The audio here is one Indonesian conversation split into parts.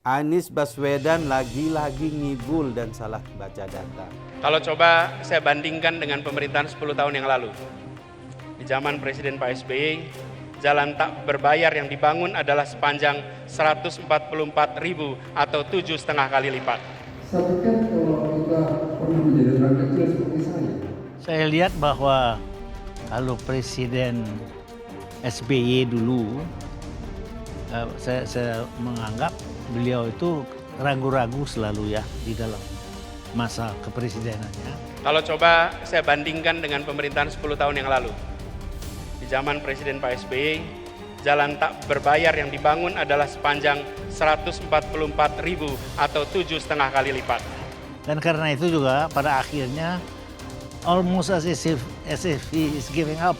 Anies Baswedan lagi-lagi ngibul dan salah baca data. Kalau coba saya bandingkan dengan pemerintahan 10 tahun yang lalu. Di zaman Presiden Pak SBY, jalan tak berbayar yang dibangun adalah sepanjang 144.000 atau 7,5 kali lipat. Saya pikir kalau kita pernah menjadi orang kecil seperti saya lihat bahwa kalau Presiden SBY dulu, saya menganggap beliau itu ragu-ragu selalu ya di dalam masa kepresidenannya. Kalau coba saya bandingkan dengan pemerintahan 10 tahun yang lalu. Di zaman Presiden Pak SBY, jalan tak berbayar yang dibangun adalah sepanjang 144.000 atau 7,5 kali lipat. Dan karena itu juga pada akhirnya almost as if he is giving up.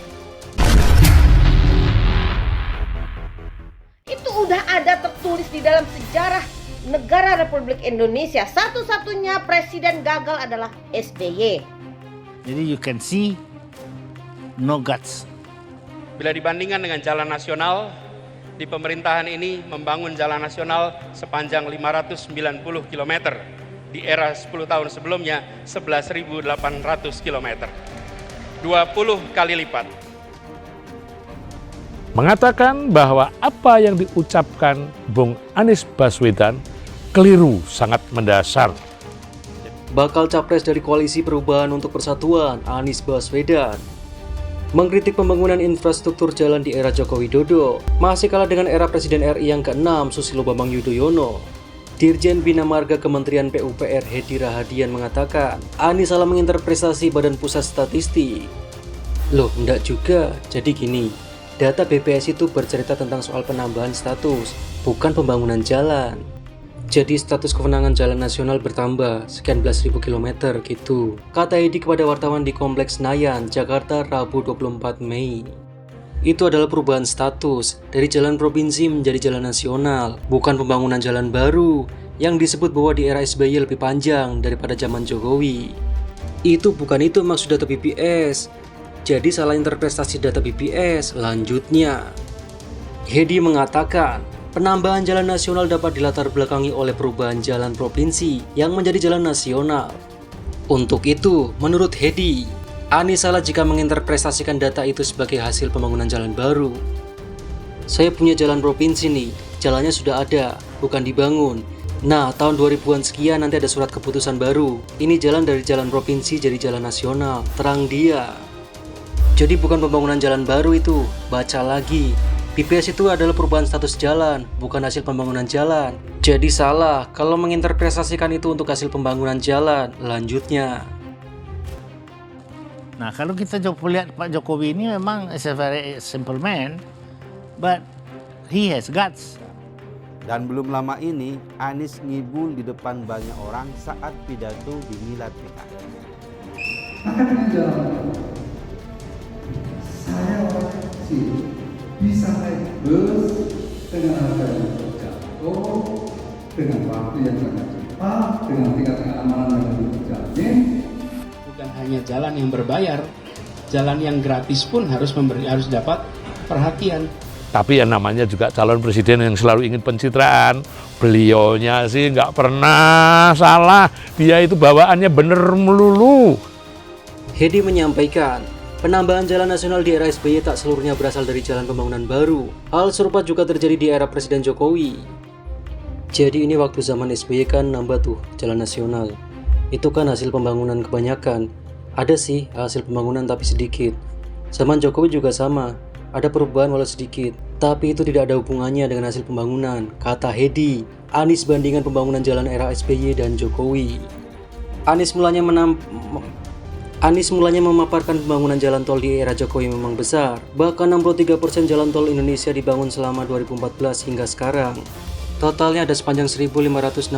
Itu udah ada tertulis di dalam sejarah negara Republik Indonesia. Satu-satunya presiden gagal adalah SBY. Jadi you can see no guts. Bila dibandingkan dengan jalan nasional, di pemerintahan ini membangun jalan nasional sepanjang 590 km. Di era 10 tahun sebelumnya 11.800 km. 20 kali lipat. Mengatakan bahwa apa yang diucapkan Bung Anies Baswedan keliru sangat mendasar. Bakal capres dari Koalisi Perubahan untuk Persatuan, Anies Baswedan, mengkritik pembangunan infrastruktur jalan di era Joko Widodo, masih kalah dengan era Presiden RI yang ke-6 Susilo Bambang Yudhoyono. Dirjen Bina Marga Kementerian PUPR Hedi Rahadian mengatakan, Anies salah menginterpretasi Badan Pusat Statistik. Loh, enggak juga. Jadi gini, data BPS itu bercerita tentang soal penambahan status, bukan pembangunan jalan. Jadi status kewenangan jalan nasional bertambah, sekian belas ribu kilometer gitu. Kata Hedi kepada wartawan di Kompleks Senayan, Jakarta, Rabu 24 Mei. Itu adalah perubahan status dari jalan provinsi menjadi jalan nasional, bukan pembangunan jalan baru yang disebut bahwa di era SBY lebih panjang daripada zaman Jokowi. Itu bukan itu maksud data BPS. Jadi salah interpretasi data BPS. Lanjutnya, Hedi mengatakan penambahan jalan nasional dapat dilatar belakangi oleh perubahan jalan provinsi yang menjadi jalan nasional. Untuk itu, menurut Hedi, Anies salah jika menginterpretasikan data itu sebagai hasil pembangunan jalan baru. Saya punya jalan provinsi nih, jalannya sudah ada, bukan dibangun. Nah, tahun 2000-an sekian nanti ada surat keputusan baru. Ini jalan dari jalan provinsi jadi jalan nasional, terang dia. Jadi bukan pembangunan jalan baru itu, baca lagi. BPS itu adalah perubahan status jalan, bukan hasil pembangunan jalan. Jadi salah kalau menginterpretasikan itu untuk hasil pembangunan jalan. Lanjutnya, Nah, kalau kita lihat Pak Jokowi ini memang is a very simple man, but he has guts. Dan belum lama ini, Anies ngibul di depan banyak orang saat pidato di Milad PKS. Maka dengan jalan saya orang kecil bisa naik bus dengan harga yang terjangkau, dengan waktu yang sangat cepat, dengan tingkat keamanan yang lebih terjamin. Bukan hanya jalan yang berbayar, jalan yang gratis pun harus dapat perhatian. Tapi yang namanya juga calon presiden yang selalu ingin pencitraan, beliaunya sih nggak pernah salah. Dia itu bawaannya bener melulu. Hedi menyampaikan, penambahan jalan nasional di era SBY tak seluruhnya berasal dari jalan pembangunan baru. Hal serupa juga terjadi di era Presiden Jokowi. Jadi ini waktu zaman SBY kan nambah tuh jalan nasional. Itu kan hasil pembangunan kebanyakan. Ada sih hasil pembangunan tapi sedikit. Zaman Jokowi juga sama, ada perubahan walau sedikit. Tapi itu tidak ada hubungannya dengan hasil pembangunan, kata Hedi. Anies bandingkan pembangunan jalan era SBY dan Jokowi. Anies mulanya memaparkan pembangunan jalan tol di era Jokowi memang besar. Bahkan 63% jalan tol Indonesia dibangun selama 2014 hingga sekarang. Totalnya ada sepanjang 1.569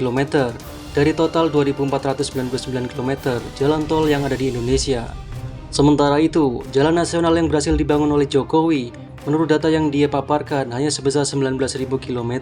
km. Dari total 2.499 km jalan tol yang ada di Indonesia. Sementara itu, jalan nasional yang berhasil dibangun oleh Jokowi, menurut data yang dia paparkan, hanya sebesar 19.000 km.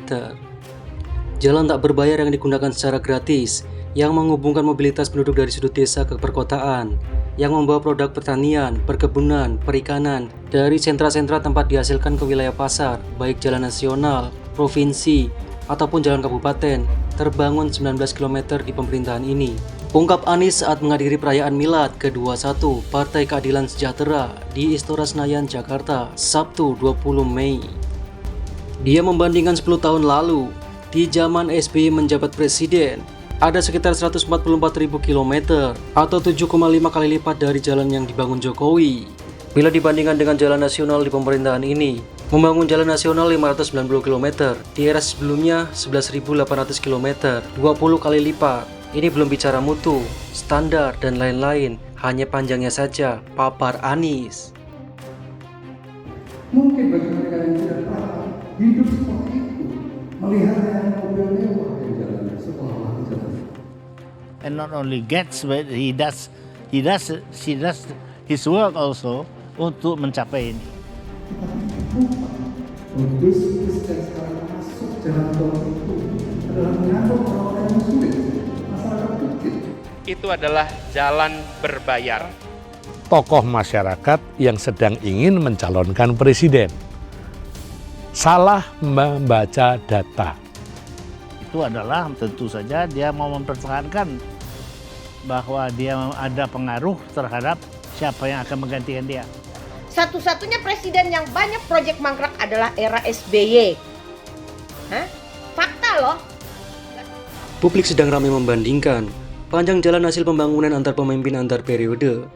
Jalan tak berbayar yang digunakan secara gratis, yang menghubungkan mobilitas penduduk dari sudut desa ke perkotaan, yang membawa produk pertanian, perkebunan, perikanan, dari sentra-sentra tempat dihasilkan ke wilayah pasar, baik jalan nasional, provinsi, ataupun jalan kabupaten terbangun 19 km di pemerintahan ini. Ungkap Anies saat menghadiri perayaan Milad ke-21 Partai Keadilan Sejahtera di Istora Senayan, Jakarta, Sabtu 20 Mei. Dia membandingkan 10 tahun lalu, di zaman SBY menjabat presiden, ada sekitar 144.000 km atau 7,5 kali lipat dari jalan yang dibangun Jokowi. Bila dibandingkan dengan jalan nasional di pemerintahan ini, membangun jalan nasional 590 km, di era sebelumnya 11.800 km, 20 kali lipat. Ini belum bicara mutu, standar, dan lain-lain, hanya panjangnya saja, papar Anies. Mungkin bagi mereka yang tidak paham, hidup seperti itu, melihat yang mobil mewah di jalan seolah di jalan. And not only gets, but she does his work also untuk mencapai ini. Bus-bus yang sekarang masuk jalan tol itu adalah mengangkut orang-orang yang sulit, masyarakat kecil. Itu adalah jalan berbayar. Tokoh masyarakat yang sedang ingin mencalonkan presiden salah membaca data. Itu adalah tentu saja dia mau mempertahankan bahwa dia ada pengaruh terhadap siapa yang akan menggantikan dia. Satu-satunya presiden yang banyak proyek mangkrak adalah era SBY. Fakta loh. Publik sedang ramai membandingkan panjang jalan hasil pembangunan antar pemimpin antar periode.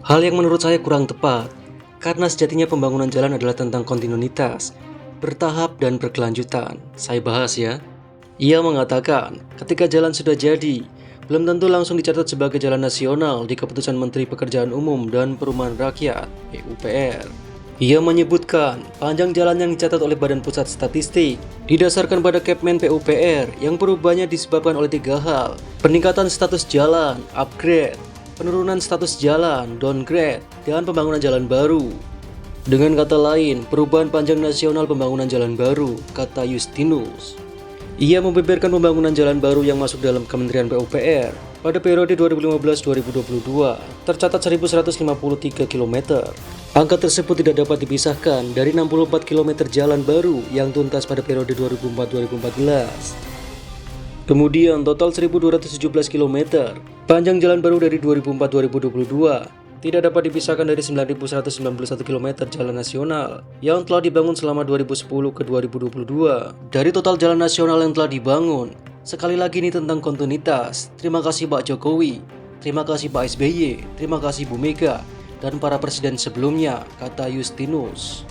Hal yang menurut saya kurang tepat, karena sejatinya pembangunan jalan adalah tentang kontinuitas, bertahap dan berkelanjutan. Saya bahas ya. Ia mengatakan, ketika jalan sudah jadi, belum tentu langsung dicatat sebagai jalan nasional di Keputusan Menteri Pekerjaan Umum dan Perumahan Rakyat (PUPR). Ia menyebutkan, panjang jalan yang dicatat oleh Badan Pusat Statistik didasarkan pada Kepmen PUPR yang perubahannya disebabkan oleh 3 hal: peningkatan status jalan, upgrade, penurunan status jalan, downgrade, dan pembangunan jalan baru. Dengan kata lain, perubahan panjang nasional pembangunan jalan baru, kata Justinus. Ia membeberkan pembangunan jalan baru yang masuk dalam Kementerian PUPR pada periode 2015-2022, tercatat 1.153 km. Angka tersebut tidak dapat dipisahkan dari 64 km jalan baru yang tuntas pada periode 2004-2014. Kemudian total 1.217 km. Panjang jalan baru dari 2004-2022 tidak dapat dipisahkan dari 9.191 km jalan nasional yang telah dibangun selama 2010 ke 2022. Dari total jalan nasional yang telah dibangun, sekali lagi ini tentang kontinuitas. Terima kasih Pak Jokowi, terima kasih Pak SBY, terima kasih Bu Mega, dan para presiden sebelumnya, kata Justinus.